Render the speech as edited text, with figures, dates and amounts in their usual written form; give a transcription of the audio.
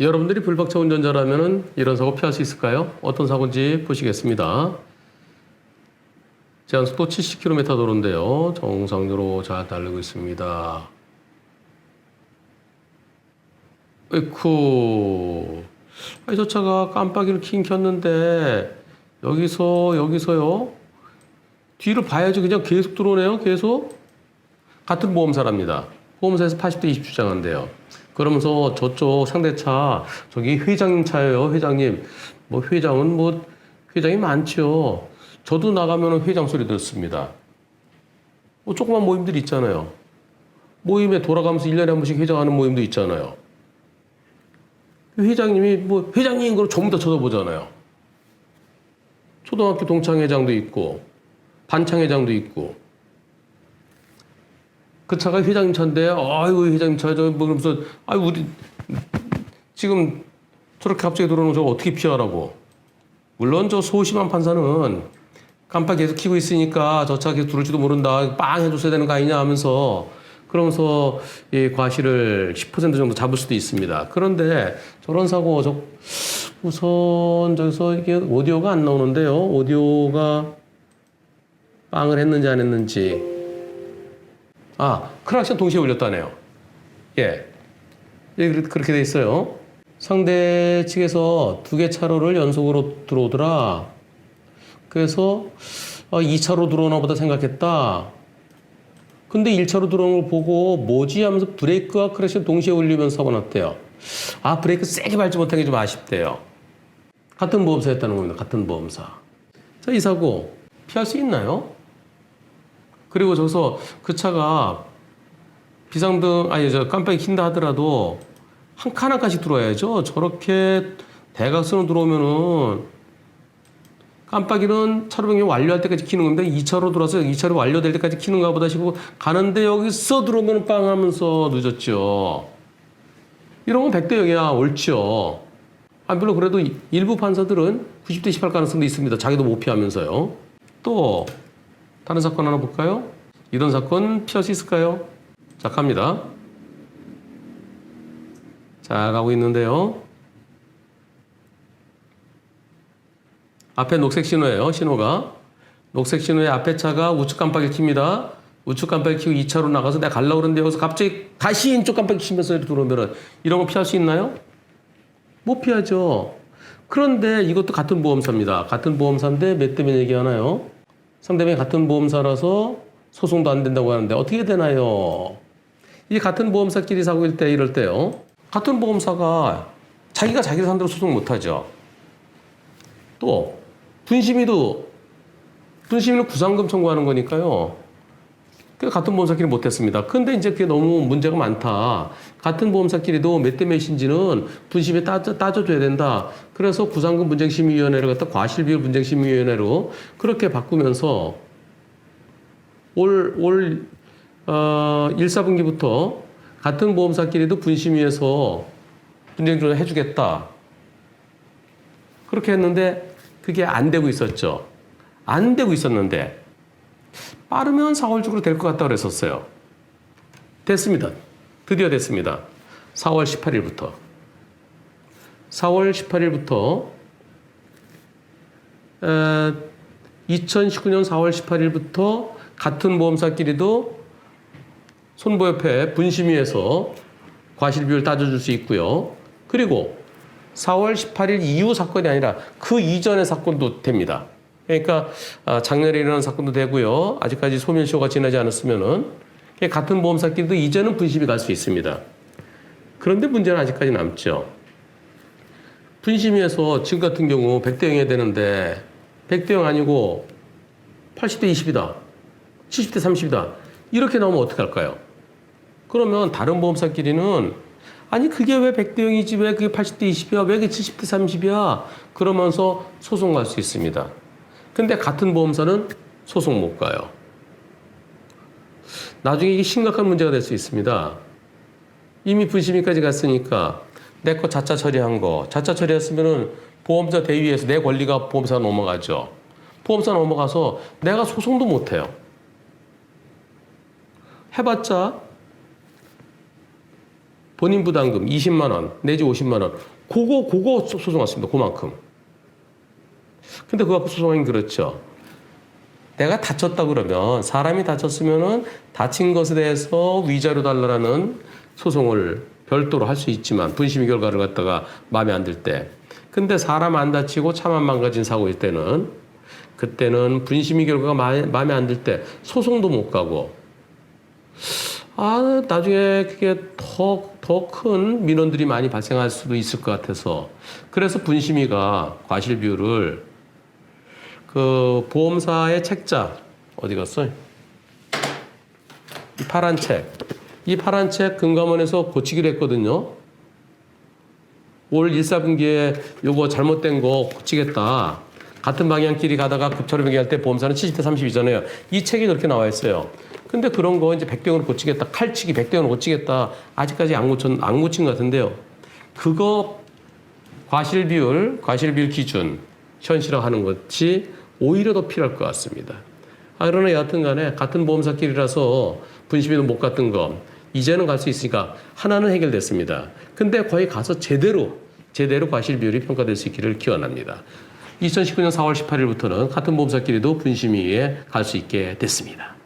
여러분들이 불박차 운전자라면 이런 사고 피할 수 있을까요? 어떤 사고인지 보시겠습니다. 제한속도 70km 도로인데요. 정상적으로 잘 달리고 있습니다. 으이쿠. 아니, 저 차가 깜빡이를 킹 켰는데, 여기서요? 뒤를 봐야지 그냥 계속 들어오네요, 계속. 같은 보험사랍니다. 보험사에서 80대 20 주장한대요. 그러면서 저쪽 상대차, 저기 회장님 차예요, 회장님. 뭐 회장은 뭐, 회장이 많죠. 저도 나가면 회장 소리 듣습니다. 뭐 조그만 모임들 있잖아요. 모임에 돌아가면서 1년에 한 번씩 회장하는 모임도 있잖아요. 회장님이 뭐 회장님 그걸 전부 다 쳐다보잖아요. 초등학교 동창회장도 있고 반창회장도 있고 그 차가 회장님 차인데 아이고 회장님 차 저 뭐 그러면서 아이 우리 지금 저렇게 갑자기 들어오는 거 어떻게 피하라고. 물론 저 소심한 판사는 깜빡 계속 켜고 있으니까 저 차 계속 들어올지도 모른다 빵 해줬어야 되는 거 아니냐 하면서 그러면서 이 과실을 10% 정도 잡을 수도 있습니다. 그런데 저런 사고 우선 저기서 이게 오디오가 안 나오는데요. 오디오가 빵을 했는지 안 했는지. 크락션 동시에 울렸다네요. 예. 그렇게 돼 있어요. 상대 측에서 2개 차로를 연속으로 들어오더라. 그래서 2차로 들어오나 보다 생각했다. 근데 1차로 들어오는 걸 보고 뭐지 하면서 브레이크와 크락션 동시에 울리면서 사고 났대요. 브레이크 세게 밟지 못한 게 좀 아쉽대요. 같은 보험사였다는 겁니다. 같은 보험사. 자, 이 사고 피할 수 있나요? 그리고 저기서 그 차가 비상등, 깜빡이 킨다 하더라도 한 칸 한 칸씩 들어와야죠. 저렇게 대각선으로 들어오면은 깜빡이는 차로 변경 완료할 때까지 켜는 건데 2차로 들어와서 2차로 완료될 때까지 켜는가 보다 싶고 가는데 여기서 들어오면 빵 하면서 늦었죠. 이런 건 100대 0이야. 옳죠. 물론 그래도 일부 판사들은 90대 18 가능성도 있습니다. 자기도 못 피하면서요. 또 다른 사건 하나 볼까요? 이런 사건 피할 수 있을까요? 자, 갑니다. 자, 가고 있는데요. 앞에 녹색 신호예요. 신호가. 녹색 신호에 앞에 차가 우측 깜빡이 킵니다. 우측 깜빡이 켜고 2차로 나가서 내가 가려고 그러는데 여기서 갑자기 다시 왼쪽 깜빡이 키면서 들어오면은 이런 거 피할 수 있나요? 못 피하죠. 그런데 이것도 같은 보험사입니다. 같은 보험사인데 몇 대 몇 얘기하나요? 상대방이 같은 보험사라서 소송도 안 된다고 하는데 어떻게 되나요? 이 같은 보험사끼리 사고일 때 이럴 때요. 같은 보험사가 자기가 자기를 상대로 소송 못 하죠. 또 분심이는 구상금 청구하는 거니까요. 같은 보험사끼리 못했습니다. 근데 이제 그게 너무 문제가 많다. 같은 보험사끼리도 몇 대 몇인지는 분심에 따져줘야 된다. 그래서 구상금 분쟁심의위원회를 갖다 과실비율 분쟁심의위원회로 그렇게 바꾸면서 올 1, 4분기부터 같은 보험사끼리도 분심위에서 분쟁조정 해주겠다. 그렇게 했는데 그게 안 되고 있었죠. 안 되고 있었는데 빠르면 4월 중으로 될 것 같다 그랬었어요. 됐습니다. 드디어 됐습니다. 4월 18일부터. 4월 18일부터 2019년 4월 18일부터 같은 보험사끼리도 손보협회 분심위에서 과실비율 따져줄 수 있고요. 그리고 4월 18일 이후 사건이 아니라 그 이전의 사건도 됩니다. 그러니까 작년에 일어난 사건도 되고요. 아직까지 소멸시효가 지나지 않았으면은 같은 보험사끼리도 이제는 분심이 갈 수 있습니다. 그런데 문제는 아직까지 남죠. 분심위에서 지금 같은 경우 100대 0이 되는데 100대 0 아니고 80대 20이다. 70대 30이다. 이렇게 나오면 어떡할까요? 그러면 다른 보험사끼리는 그게 왜 100대 0이지 왜 그게 80대 20이야 왜 그게 70대 30이야 그러면서 소송 갈 수 있습니다. 근데 같은 보험사는 소송 못 가요. 나중에 이게 심각한 문제가 될 수 있습니다. 이미 분심위까지 갔으니까 내 거 자차 처리한 거 자차 처리했으면은 보험사 대위에서 내 권리가 보험사 넘어가죠. 보험사 넘어가서 내가 소송도 못 해요. 해봤자 본인 부담금 20만 원 내지 50만 원 그거 소송 왔습니다. 그만큼. 근데 그거 갖고 소송하긴 그렇죠. 내가 다쳤다 그러면 사람이 다쳤으면은 다친 것에 대해서 위자료 달라라는 소송을 별도로 할 수 있지만 분심의 결과를 갖다가 마음에 안 들 때. 근데 사람 안 다치고 차만 망가진 사고일 때는 그때는 분심의 결과가 마음에 안 들 때 소송도 못 가고 나중에 그게 더 큰 민원들이 많이 발생할 수도 있을 것 같아서 그래서 분심위가 과실비율을 그 보험사의 책자 어디 갔어? 이 파란 책 금감원에서 고치기로 했거든요. 올 1, 4분기에 요거 잘못된 거 고치겠다. 같은 방향끼리 가다가 급처리 변경할 때 보험사는 70대 30이잖아요. 이 책이 그렇게 나와 있어요. 근데 그런 거 이제 100대 0으로 고치겠다. 칼치기 100대 0으로 고치겠다. 아직까지 안 고친 것 같은데요. 그거 과실비율 기준 현실화하는 것이 오히려 더 필요할 것 같습니다. 그러나 여하튼 간에 같은 보험사끼리라서 분심위도 못 갔던 거 이제는 갈 수 있으니까 하나는 해결됐습니다. 근데 거기 가서 제대로 과실비율이 평가될 수 있기를 기원합니다. 2019년 4월 18일부터는 같은 보험사끼리도 분심위에 갈 수 있게 됐습니다.